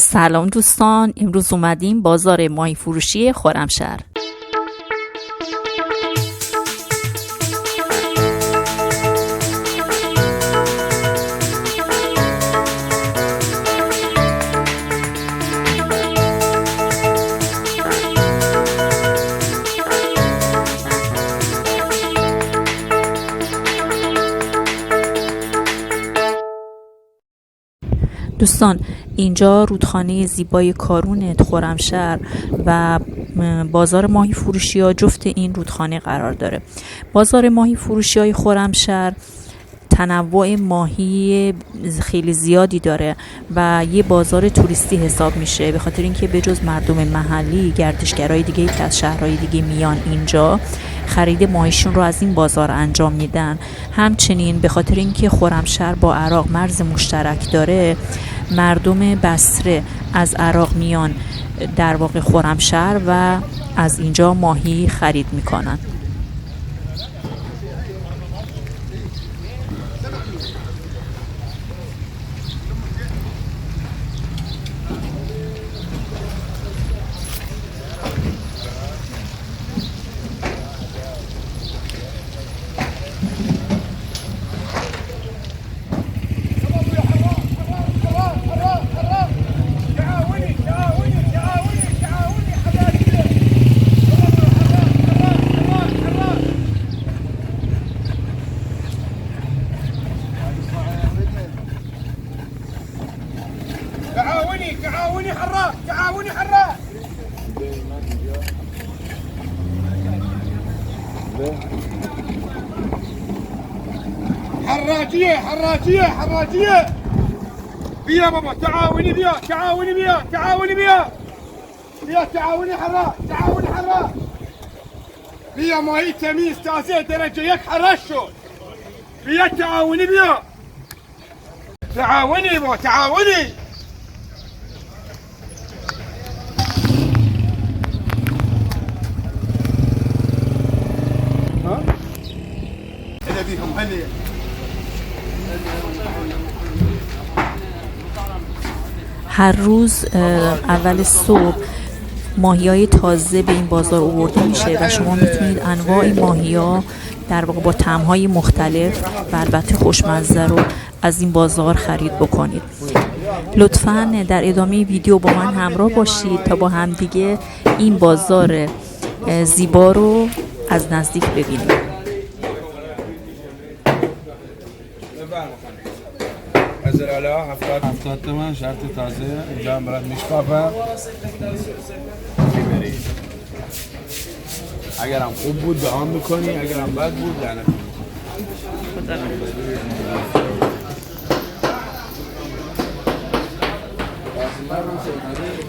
سلام دوستان، امروز اومدیم بازار ماهی فروشی خرمشهر. دوستان اینجا رودخانه زیبای کارون خرمشهر و بازار ماهی فروشی ها جفت این رودخانه قرار داره. بازار ماهی فروشی های خرمشهر تنوع ماهی خیلی زیادی داره و یه بازار توریستی حساب میشه، به خاطر اینکه به جز مردم محلی گردشگرای دیگه که از شهرهای دیگه میان اینجا خرید ماهیشون رو از این بازار انجام میدن. همچنین به خاطر اینکه خرمشهر با عراق مرز مشترک داره، مردم بصره از عراق میان در واقع خرمشهر و از اینجا ماهی خرید میکنن. تعاوني حراق، تعاوني حراق. حراجية بيا بابا، تعاوني بيا تعاوني حراق بيا ماهي تميز تازه درجة يك حرشو بيا تعاوني بيا تعاوني هر روز اول صبح ماهی‌های تازه به این بازار آورده میشه و شما میتونید انواع ماهی‌ها در واقع با طعم‌های مختلف و البته خوشمزه رو از این بازار خرید بکنید. لطفاً در ادامه ویدیو با من همراه باشید تا با همدیگه این بازار زیبا رو از نزدیک ببینیم. نزل على 70 تومن شرط تازه اینجا هم برات میشکافه. اگرم خوب بود دهان میکنی، اگرم بد بود لعنت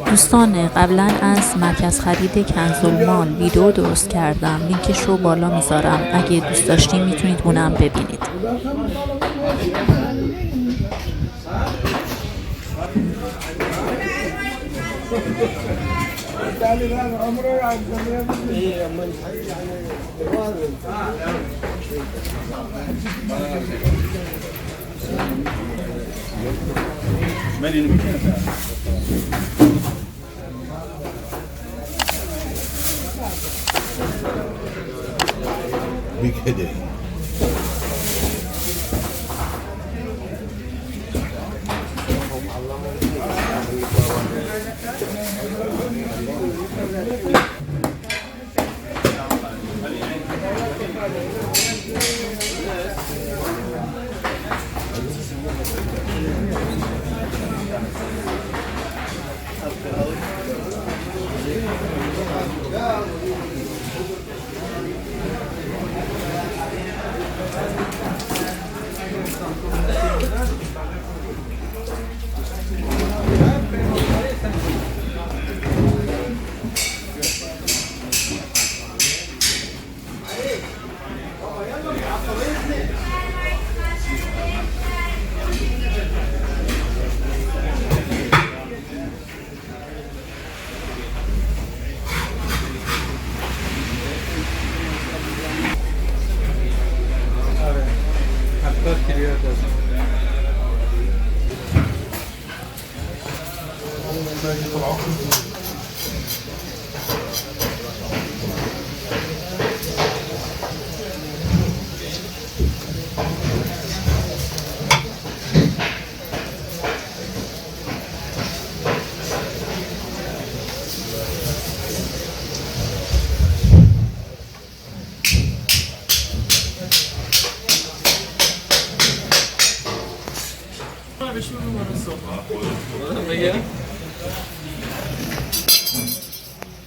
دوستان، قبلا از مرکز خرید کنزالمال ویدیو درست کردم، لینکش رو بالا میذارم، اگه دوست داشتین میتونید اونم ببینید. بكده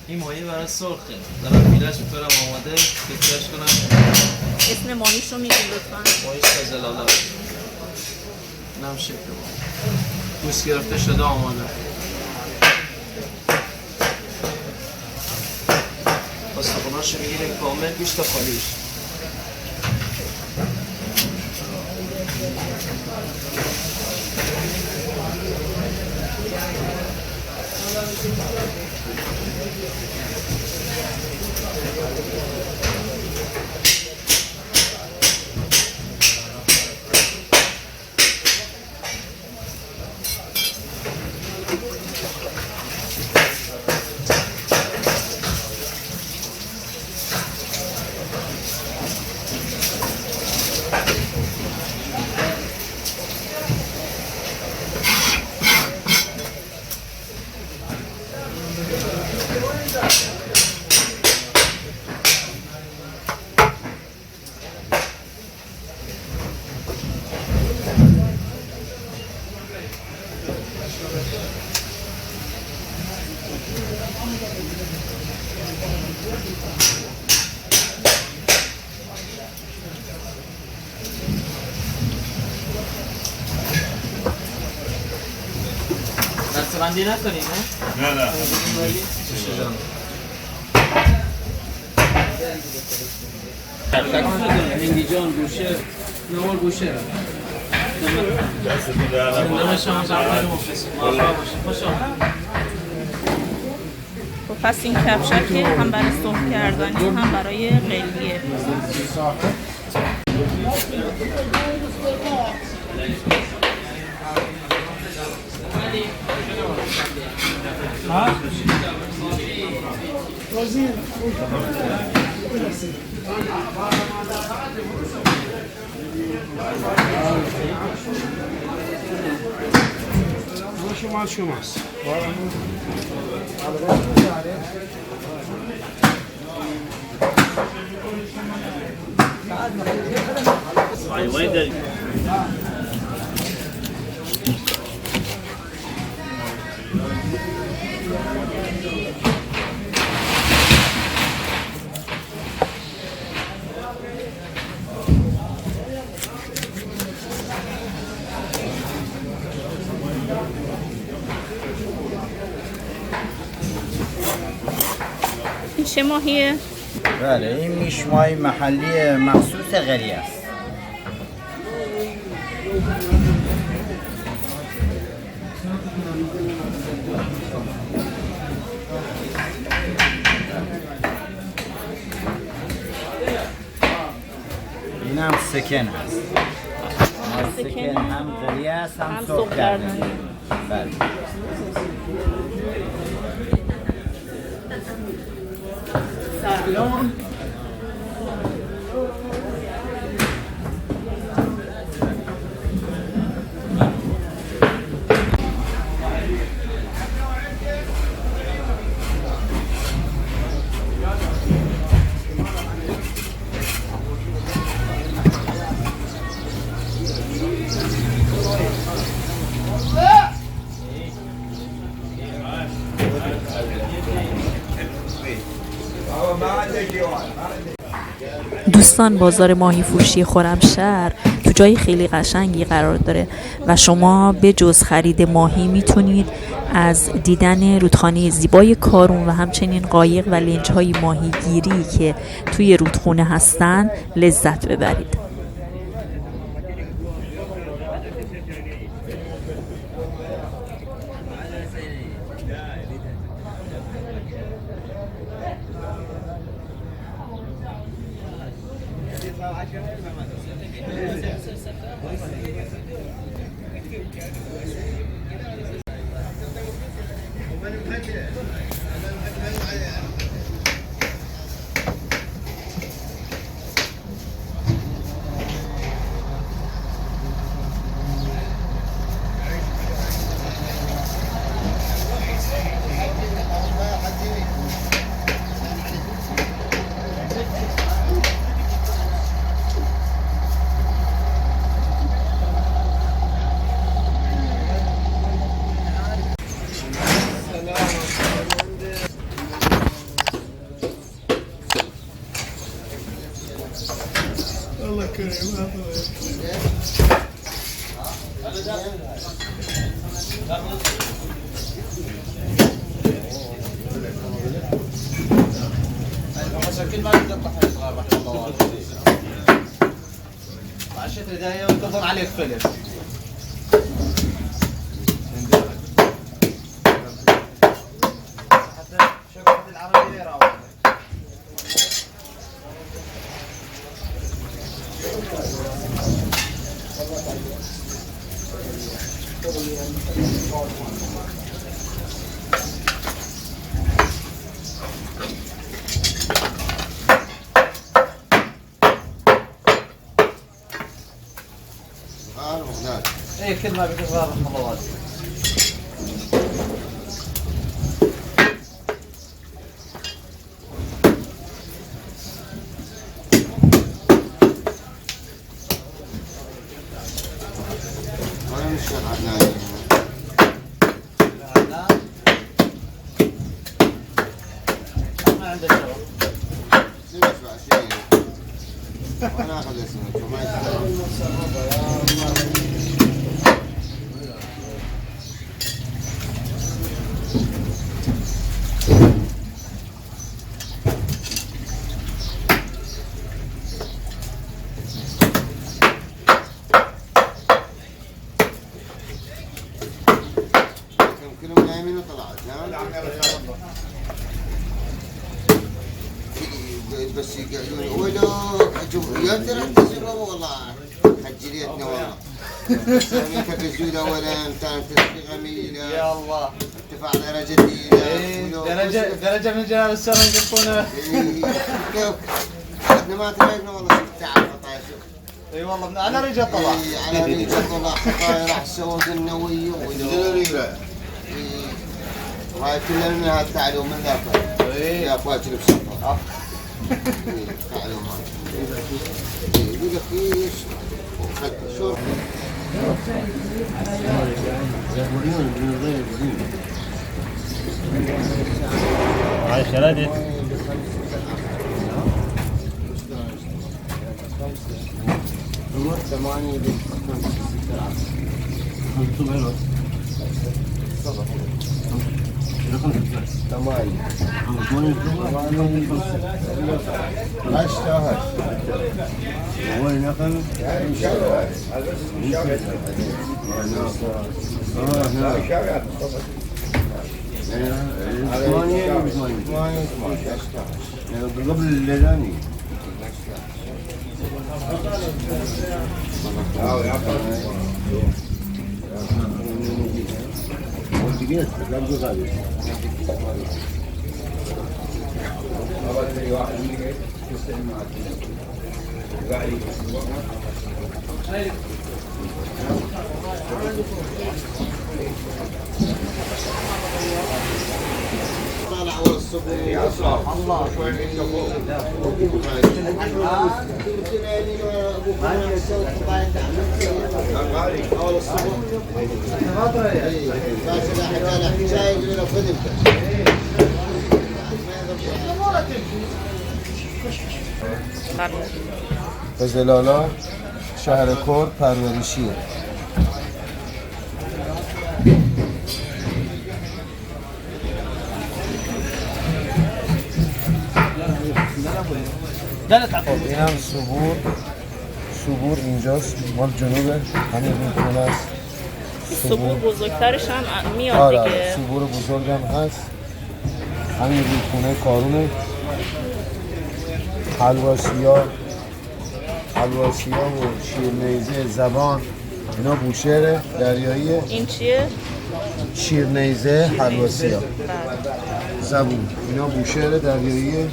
این ماهی برای سرخه دارم میلش میکنم آماده فکرش کنم. اسم ماهیش رو میگی لطفا؟ ماهیش خزلاله نم شکل پوست گرفته شده آماده. استخوناشو میگیریم کامل گوشت تا خالیش. دستبندی نکنید نه؟ نه هندی جان گوشه نوار گوشه خب پس این کفشک که هم برای سرخ کردنی هم برای قلیه. شما شماست. این چه ماهیه؟ بله این میشمای محلی مخصوص غریه است. این هم سکن هست. سکن هم غریه است هم سرخ کردنی. بله. سلام. دوستان بازار ماهی فروشی خرمشهر تو جای خیلی قشنگی قرار داره و شما به جز خرید ماهی میتونید از دیدن رودخانه زیبای کارون و همچنین قایق و لنج‌های ماهیگیری که توی رودخونه هستن لذت ببرید. كل ما يقطع يصغر رحمه الله والديه. عشت ردايه وانتظر عليك فلس. حتى شوكة العربية راوحة. ايه كل ما بتغير رحمه الله والديه. ما عنده شغل. وانا اخذ اسمك وما كلهم نايمين وطلعت بس يقعدون ولو يقدر يحتسبه والله حجريتنا والله سامي كفزوله ولا كانت غميله يا الله ارتفاع درجتي درجه من جلال السر يقطونه. احنا ما تبينا والله شفت تعب طايشه. اي والله على رجل طلع. على رجل طلع خطايا راح السواد النوويه وهاي كلها من هالتعليم من ذاك يا فاكر بسفر. تعليمات يقول لك ايش شو هاي خلدت ثمانية قبل الليلاني طالع اول الصبح الله اول الصبح زلالا شهر کور پرورشی این هم صبور اینجاست مال جنوبه همین رودخونه است صبور بزرگترش هم میاد آره دیگه. صبور بزرگ هم هست همین رودخونه کارونه حلواسیا و شیرنیزه زبان اینا بوشهر دریاییه. این چیه؟ شیرنیزه حلواسیا زبون اینا بوشهر دریاییه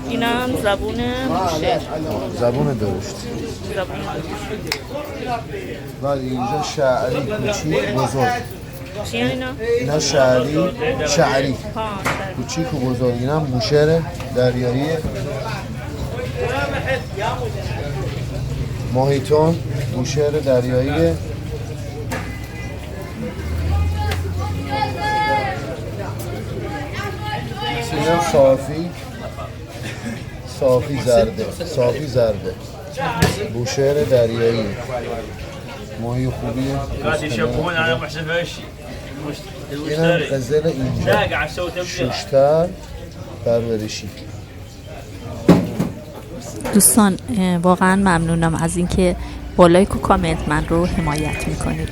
این هم زبون بوشهر زبون درشت و اینجا شعری کوچیک بزرگ چی اینا؟ اینا شعری کوچیک و بزرگ اینا هم بوشهر دریاییه ماهیتون بوشهر دریاییه اینا صافی زرده بوشهر دریایی ماهی خوبیه این هم قزل اینجا ششتر پرورشی. دوستان واقعا ممنونم از اینکه با لایک و کامنت من رو حمایت میکنید.